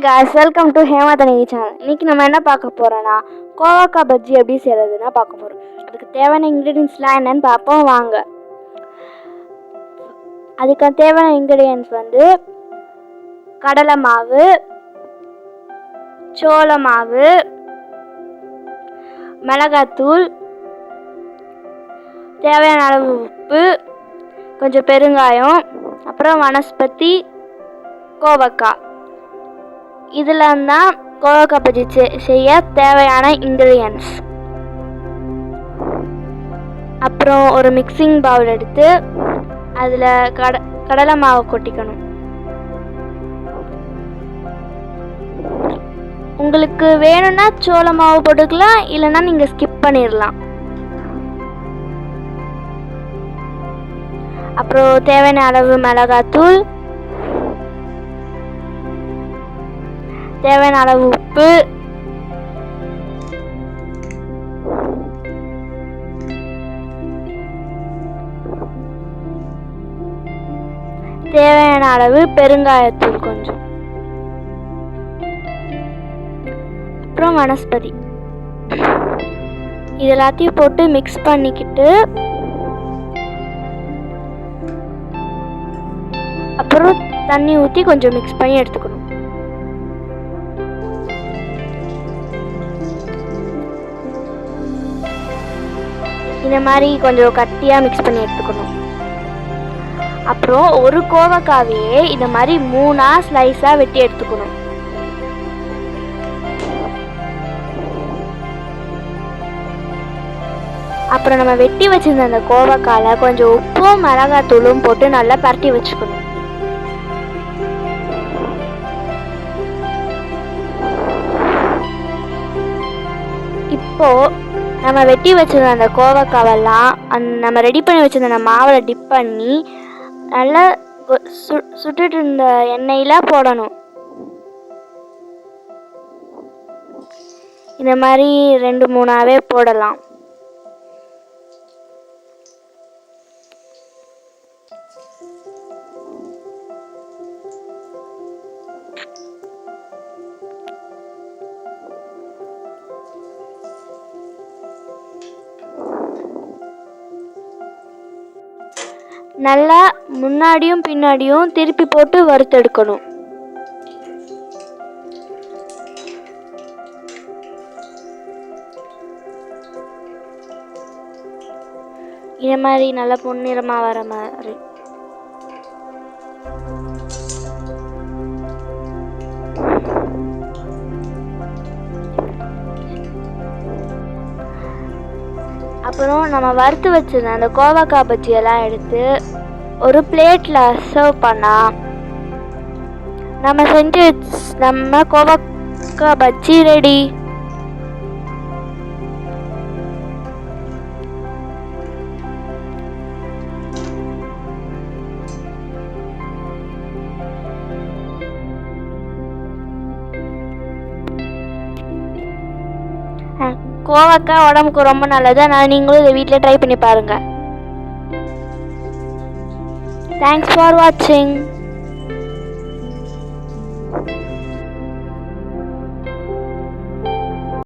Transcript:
guys, welcome to ஹேமாதனி channel. இன்னைக்கு நம்ம என்ன பார்க்க போறோம்னா கோவக்காய் பஜ்ஜி எப்படி செய்யறதுன்னா பார்க்க போறோம். அதுக்கு தேவையான இன்கிரிடியன்ஸ்லாம் என்னன்னு பார்ப்போம் வாங்க. அதுக்கு தேவையான இன்கிரிடியன்ஸ் வந்து கடலை மாவு, சோள மாவு, மிளகாத்தூள், தேவையான அளவு உப்பு, கொஞ்சம் பெருங்காயம், அப்புறம் வனஸ்பதி, கோவக்காய். இதெல்லாம் தான் கோவக்காய் பஜ்ஜி செய்ய தேவையான இன்கிரிடியன்ஸ். அப்புறம் ஒரு மிக்சிங் பவுல் எடுத்து அதில் கடலை மாவு கொட்டிக்கணும். உங்களுக்கு வேணும்னா சோள மாவு போட்டுக்கலாம், இல்லைன்னா நீங்கள் ஸ்கிப் பண்ணிடலாம். அப்புறம் தேவையான அளவு மிளகாத்தூள், தேவையான அளவு உப்பு, தேவையான அளவு பெருங்காயத்தூள் கொஞ்சம், அப்புறம் வனஸ்பதி. இது எல்லாத்தையும் போட்டு மிக்ஸ் பண்ணிக்கிட்டு அப்புறம் தண்ணி ஊற்றி கொஞ்சம் மிக்ஸ் பண்ணி எடுத்துக்கணும். இந்த மாதிரி கொஞ்சம் கட்டியாக மிக்ஸ் பண்ணி எடுத்துக்கணும். அப்புறம் ஒரு கோவக்காவையே இந்த மாதிரி 3 ஸ்லைஸாக வெட்டி எடுத்துக்கணும். அப்புறம் நம்ம வெட்டி வச்சிருந்த அந்த கோவக்கால கொஞ்சம் உப்பும் மிளகாத்தூளும் போட்டு நல்லா பரட்டி வச்சுக்கணும். இப்போ நம்ம வெட்டி வச்சிருந்த அந்த கோவக்காவெல்லாம் நம்ம ரெடி பண்ணி வச்சிருந்த அந்த மாவில் டிப் பண்ணி நல்லா சுட்டுட்டு இருந்த எண்ணெயில் போடணும். இந்த மாதிரி 2-3 போடலாம். நல்லா முன்னாடியும் பின்னாடியும் திருப்பி போட்டு வறுத்தெடுக்கணும். இந்த மாதிரி நல்லா பொன்னிறமா வர மாதிரி. அப்புறம் நம்ம வறுத்து வச்சிருந்த அந்த கோவக்காய் பஜ்ஜியெல்லாம் எடுத்து ஒரு பிளேட்டில் சர்வ் பண்ணால் நம்ம கோவக்காய் பஜ்ஜி ரெடி. கோவக்காய் உடம்புக்கு ரொம்ப நல்லது. அதனால் நீங்களும் இதை வீட்டில் ட்ரை பண்ணி பாருங்கள். தேங்க்ஸ் ஃபார் வாட்சிங்.